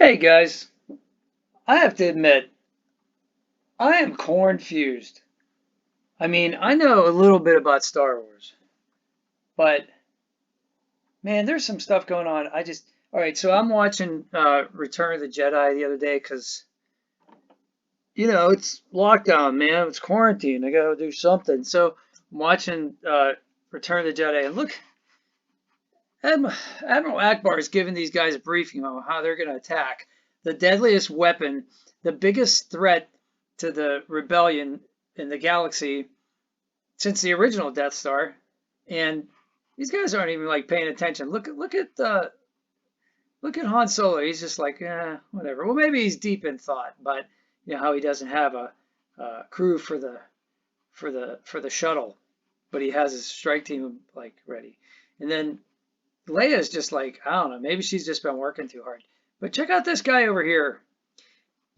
Hey guys, I have to admit, I am confused. I mean, I know a little bit about Star Wars, but man, there's some stuff going on. All right, so I'm watching Return of the Jedi the other day because, it's lockdown, man. It's quarantine. I gotta do something. So I'm watching Return of the Jedi, and look, Admiral Akbar is giving these guys a briefing on how they're going to attack the deadliest weapon, the biggest threat to the rebellion in the galaxy since the original Death Star, and these guys aren't even like paying attention. Look at Han Solo. He's just like, whatever. Well, maybe he's deep in thought, but you know how he doesn't have a crew for the shuttle, but he has his strike team like ready. And then Leia's just like, I don't know, maybe she's just been working too hard. But check out this guy over here.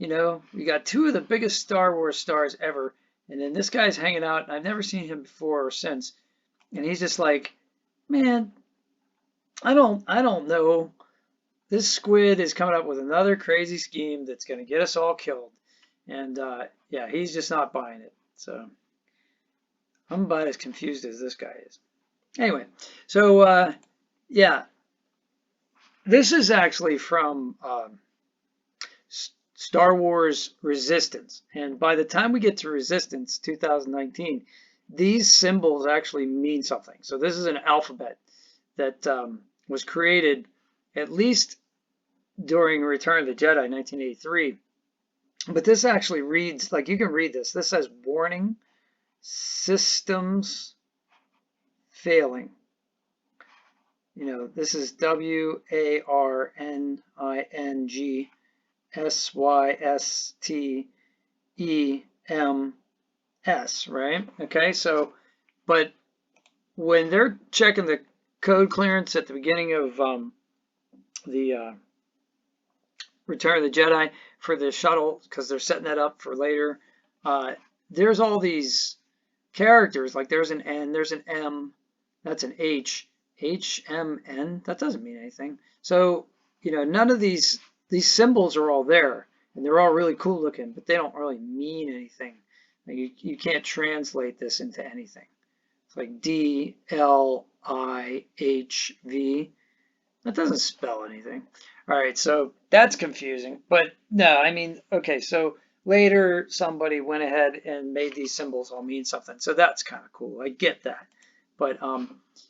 We got two of the biggest Star Wars stars ever, and then this guy's hanging out, and I've never seen him before or since. And he's just like, man, I don't know. This squid is coming up with another crazy scheme that's going to get us all killed. And yeah, he's just not buying it. So I'm about as confused as this guy is. Anyway, so yeah, this is actually from Star Wars Resistance. And by the time we get to Resistance 2019, these symbols actually mean something. So this is an alphabet that was created at least during Return of the Jedi 1983. But this actually reads, like you can read this. This says warning, systems failing. This is WARNINGSYSTEMS, right? Okay, so, but when they're checking the code clearance at the beginning of the Return of the Jedi for the shuttle, because they're setting that up for later, there's all these characters, like there's an N, there's an M, that's an H, HMN, that doesn't mean anything. So, none of these symbols are all there, and they're all really cool looking, but they don't really mean anything. You can't translate this into anything. It's like DLIHV. That doesn't spell anything. All right, so that's confusing. But no, I mean, okay, so later somebody went ahead and made these symbols all mean something. So that's kind of cool. I get that. But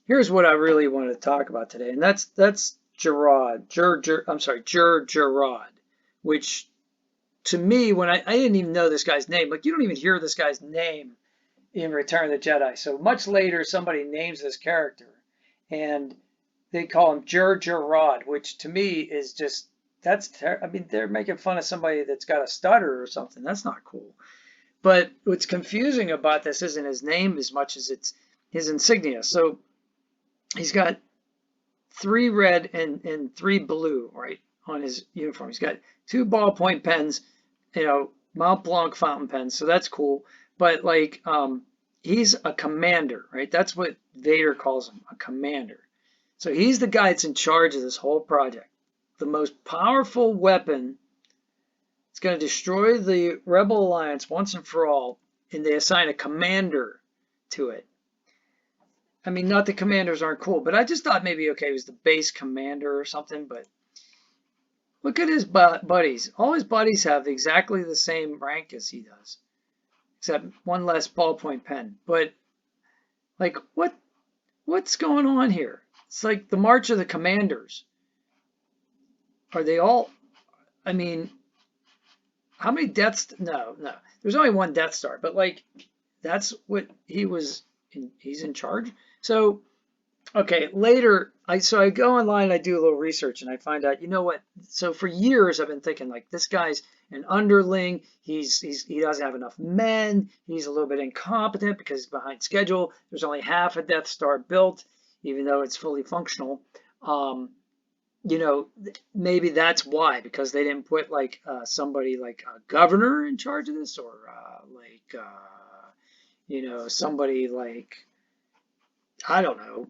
here's what I really want to talk about today, and that's Gerard, Gerard, which to me, when I didn't even know this guy's name, like you don't even hear this guy's name in Return of the Jedi. So much later, somebody names this character, and they call him Gerard, which to me is just, I mean, they're making fun of somebody that's got a stutter or something. That's not cool. But what's confusing about this isn't his name as much as it's his insignia. So he's got 3 red and 3 blue, right, on his uniform. He's got 2 ballpoint pens, Mont Blanc fountain pens, so that's cool. But like, he's a commander, right? That's what Vader calls him, a commander. So he's the guy that's in charge of this whole project. The most powerful weapon. It's going to destroy the Rebel Alliance once and for all, and they assign a commander to it. I mean, not that commanders aren't cool, but I just thought maybe, okay, it was the base commander or something, but look at his buddies. All his buddies have exactly the same rank as he does, except 1 less ballpoint pen. But, like, what's going on here? It's like the March of the Commanders. Are they all, I mean, how many deaths? No. There's only 1 Death Star, but like, that's what he's in charge. So, okay, later, I go online and I do a little research and I find out, you know what? So for years I've been thinking like this guy's an underling. He doesn't have enough men. He's a little bit incompetent because he's behind schedule. There's only half a Death Star built, even though it's fully functional. Maybe that's why, because they didn't put like somebody like a governor in charge of this, or somebody like, I don't know,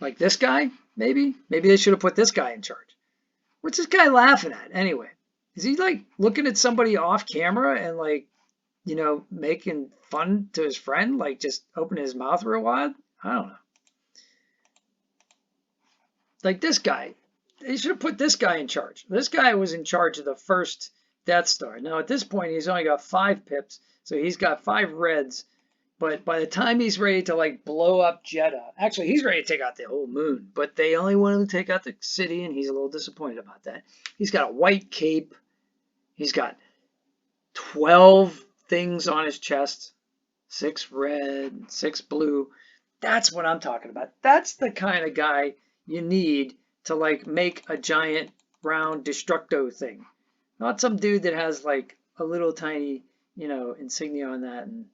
like this guy, maybe they should have put this guy in charge. What's this guy laughing at anyway? Is he like looking at somebody off camera and like, making fun to his friend, like just opening his mouth real wide? I don't know. Like this guy, they should have put this guy in charge. This guy was in charge of the first Death Star. Now at this point, he's only got 5 pips, so he's got 5 reds. But by the time he's ready to like blow up Jeddah, actually he's ready to take out the whole moon, but they only want him to take out the city, and he's a little disappointed about that. He's got a white cape. He's got 12 things on his chest, 6 red, 6 blue. That's what I'm talking about. That's the kind of guy you need to like make a giant round destructo thing. Not some dude that has like a little tiny, insignia on that and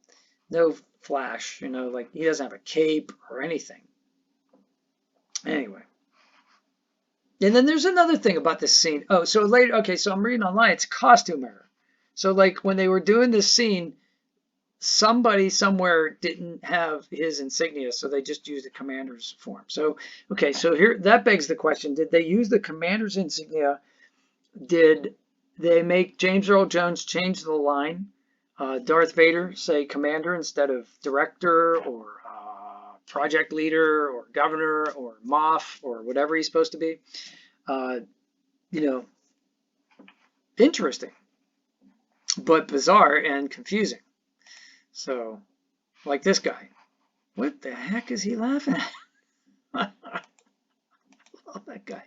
no flash, like he doesn't have a cape or anything. Anyway. And then there's another thing about this scene. Oh, so later, okay, so I'm reading online, it's costume error. So like when they were doing this scene, somebody somewhere didn't have his insignia, so they just used the commander's form. So, okay, so here, that begs the question, did they use the commander's insignia? Did they make James Earl Jones change the line? Darth Vader say commander instead of director or project leader or governor or Moff or whatever he's supposed to be. Interesting, but bizarre and confusing. So, like this guy. What the heck is he laughing at? I love that guy.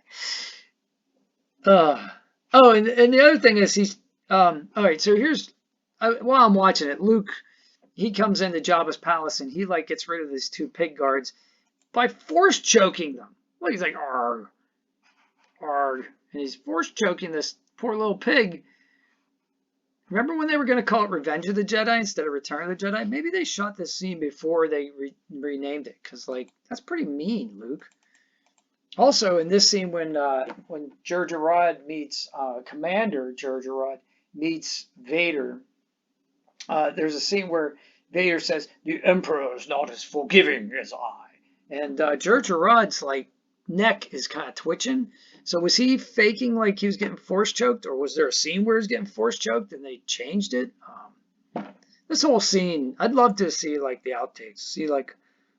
Oh, and the other thing is he's, all right, so here's, while I'm watching it, Luke, he comes into Jabba's palace and he like gets rid of these 2 pig guards by force choking them. Like he's like, arg, arg, and he's force choking this poor little pig. Remember when they were going to call it Revenge of the Jedi instead of Return of the Jedi? Maybe they shot this scene before they renamed it, because like that's pretty mean, Luke. Also, in this scene, when Jar Jar Rod meets Commander Jar Jar Rod meets Vader, there's a scene where Vader says, "The Emperor is not as forgiving as I," and Jar Jar Rod's like neck is kind of twitching. So was he faking like he was getting force choked, or was there a scene where he was getting force choked and they changed it? This whole scene, I'd love to see like the outtakes, see like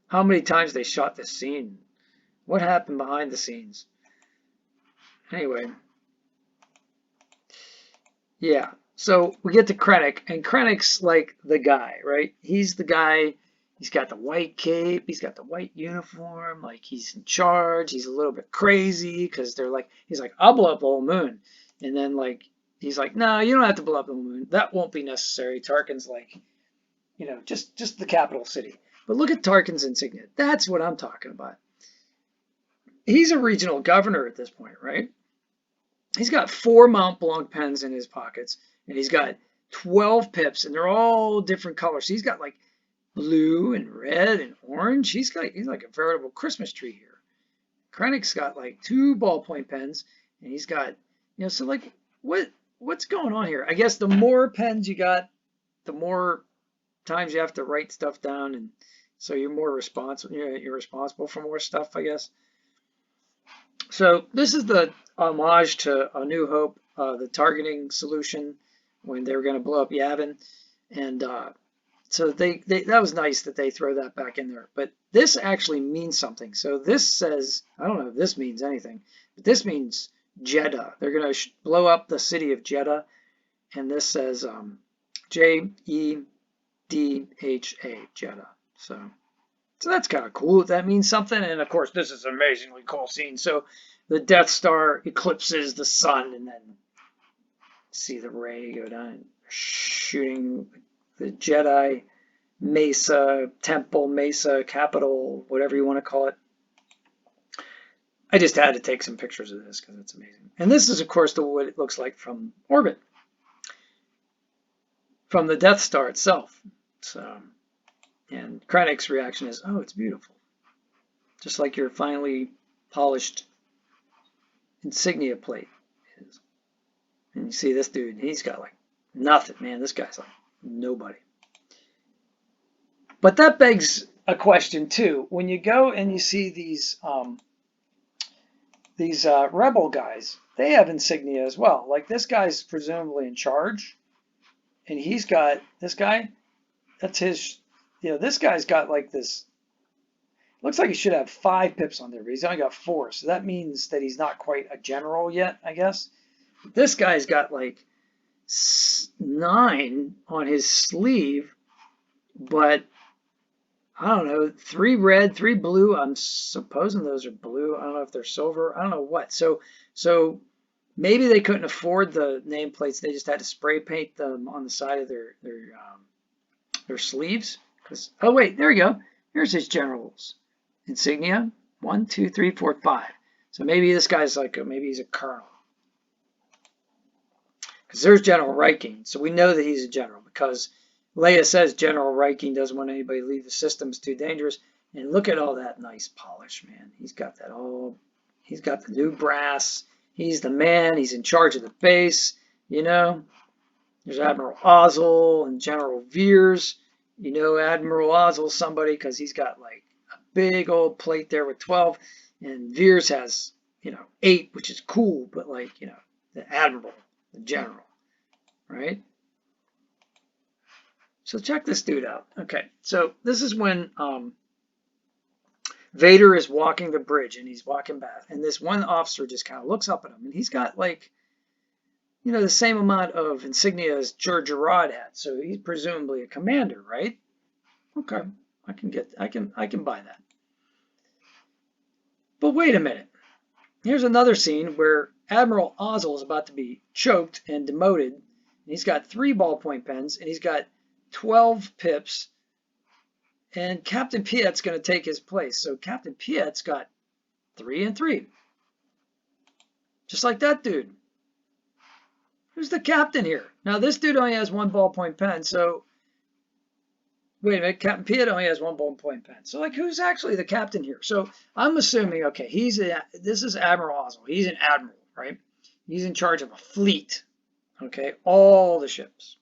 how many times they shot this scene. What happened behind the scenes? Anyway. Yeah. So we get to Krennic, and Krennic's like the guy, right? He's the guy. He's got the white cape. He's got the white uniform. Like he's in charge. He's a little bit crazy because they're like, he's like, I'll blow up the whole moon. And then like, he's like, no, you don't have to blow up the whole moon. That won't be necessary. Tarkin's like, just the capital city. But look at Tarkin's insignia. That's what I'm talking about. He's a regional governor at this point, right? He's got 4 Mont Blanc pens in his pockets, and he's got 12 pips, and they're all different colors. So he's got like blue and red and orange. He's like a veritable Christmas tree here. Krennic's got like 2 ballpoint pens, and he's got, so like what's going on here? I guess the more pens you got, the more times you have to write stuff down, and so you're more responsible. You're responsible for more stuff, I guess. So this is the homage to A New Hope, the targeting solution when they were going to blow up Yavin, and so they that was nice that they throw that back in there. But this actually means something. So this says, I don't know if this means anything, but this means Jeddah. They're going to blow up the city of Jeddah, and this says Jedha, Jeddah. So that's kind of cool if that means something. And of course, this is an amazingly cool scene. So the Death Star eclipses the sun, and then see the ray go down, shooting the Jedi Mesa, Temple, Mesa, Capital, whatever you want to call it. I just had to take some pictures of this because it's amazing. And this is, of course, what it looks like from orbit, from the Death Star itself. So, and Krennic's reaction is, oh, it's beautiful. Just like your finely polished insignia plate is. And you see this dude, he's got like nothing, man. This guy's like nobody. But that begs a question too. When you go and you see these these rebel guys, they have insignia as well. Like this guy's presumably in charge, and he's got this guy. That's his. You know, this guy's got like this. Looks like he should have 5 pips on there, but he's only got 4. So that means that he's not quite a general yet, I guess. But this guy's got like 9 on his sleeve, but I don't know, 3 red, 3 blue. I'm supposing those are blue. I don't know if they're silver. I don't know what. So maybe they couldn't afford the nameplates. They just had to spray paint them on the side of their sleeves. Oh wait, there you go. Here's his generals. Insignia, 1, 2, 3, 4, 5. So maybe this guy's like maybe he's a colonel. Because there's General Reiking, so we know that he's a general because Leia says General Reiking doesn't want anybody to leave the system, it's too dangerous. And look at all that nice polish, man. He's got that all, he's got the new brass. He's the man, he's in charge of the base, you know. There's Admiral Ozzel and General Veers. You know Admiral Ozzel's somebody because he's got like a big old plate there with 12. And Veers has, you know, 8, which is cool, but like, you know, the Admiral, the General, right? So check this dude out. Okay, so this is when Vader is walking the bridge and he's walking back. And this one officer just kind of looks up at him. And he's got like, you know, the same amount of insignia as Jar Jar had. So he's presumably a commander, right? Okay, I can buy that. But wait a minute. Here's another scene where Admiral Ozzel is about to be choked and demoted. And he's got 3 ballpoint pens and he's got 12 pips. And Captain Piet's going to take his place. So Captain Piet's got 3 and 3. Just like that dude. Who's the captain here? Now this dude only has 1 ballpoint pen, so wait a minute, Captain Piet only has 1 ballpoint pen. So like who's actually the captain here? So I'm assuming, okay, this is Admiral Ozzel. He's an admiral, right? He's in charge of a fleet. Okay, all the ships.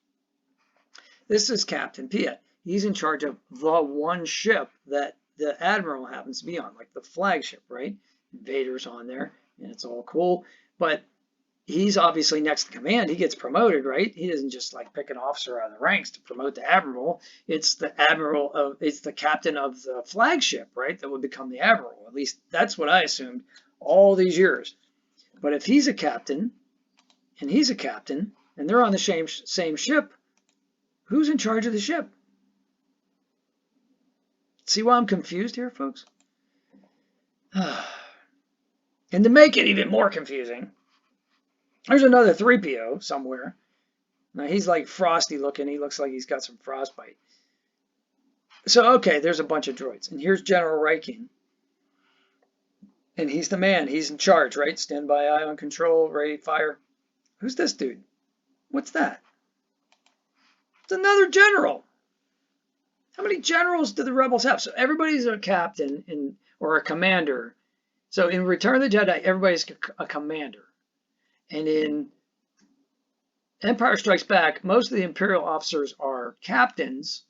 This is Captain Piet. He's in charge of the one ship that the admiral happens to be on, like the flagship, right? Vader's on there, and it's all cool. But he's obviously next to command. He gets promoted, right? He doesn't just like pick an officer out of the ranks to promote the admiral. It's the captain of the flagship, right? That would become the admiral. At least that's what I assumed all these years. But if he's a captain, and he's a captain, and they're on the same ship, who's in charge of the ship? See why I'm confused here, folks? And to make it even more confusing, there's another 3PO somewhere. Now he's like frosty looking. He looks like he's got some frostbite. So, okay, there's a bunch of droids. And here's General Reiking. And he's the man. He's in charge, right? Stand by, eye on control, ready, fire. Who's this dude? What's that? It's another general. How many generals do the rebels have? So everybody's a captain or a commander. So in Return of the Jedi, everybody's a commander. And in Empire Strikes Back, most of the Imperial officers are captains.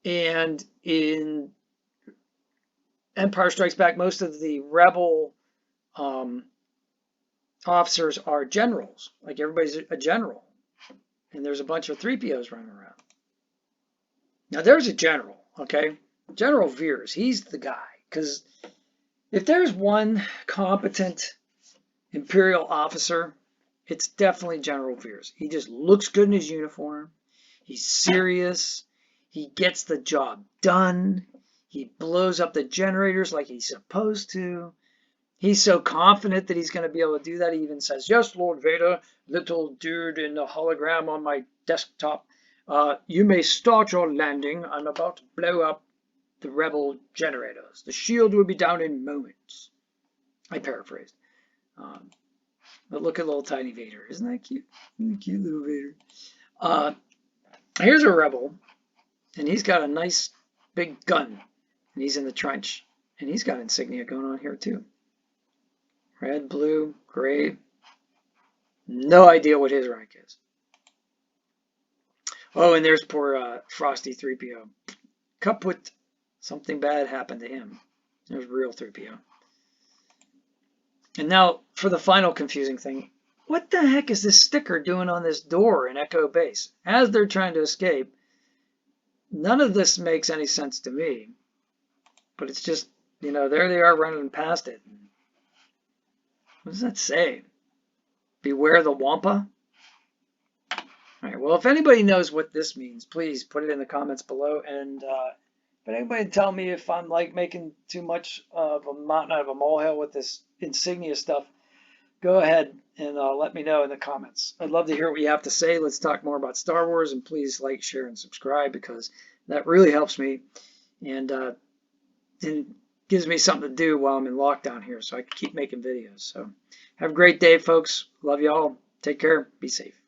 And in Empire Strikes Back, most of the rebel officers are generals. Like everybody's a general. And there's a bunch of 3POs running around. Now there's a general, okay? General Veers, he's the guy. Because if there's one competent Imperial officer, it's definitely General Veers. He just looks good in his uniform. He's serious. He gets the job done. He blows up the generators like he's supposed to. He's so confident that he's going to be able to do that. He even says, "Yes, Lord Vader, little dude in the hologram on my desktop. You may start your landing. I'm about to blow up the rebel generators. The shield will be down in moments." I paraphrased. But look at little tiny Vader. Isn't that cute? Cute little Vader. Here's a rebel. And he's got a nice big gun. And he's in the trench. And he's got insignia going on here too. Red, blue, gray. No idea what his rank is. Oh, and there's poor Frosty 3PO. Kaput. Something bad happened to him. There's real 3PO. And now for the final confusing thing. What the heck is this sticker doing on this door in Echo Base as they're trying to escape? None of this makes any sense to me. But it's just, there they are running past it. What does that say? Beware the Wampa? All right, well, if anybody knows what this means, please put it in the comments below. And if anybody tell me if I'm like making too much of a mountain out of a molehill with this Insignia stuff, go ahead and let me know in the comments. I'd love to hear what you have to say. Let's talk more about Star Wars, and please like, share, and subscribe because that really helps me and gives me something to do while I'm in lockdown here so I can keep making videos. So have a great day, folks. Love you all. Take care. Be safe.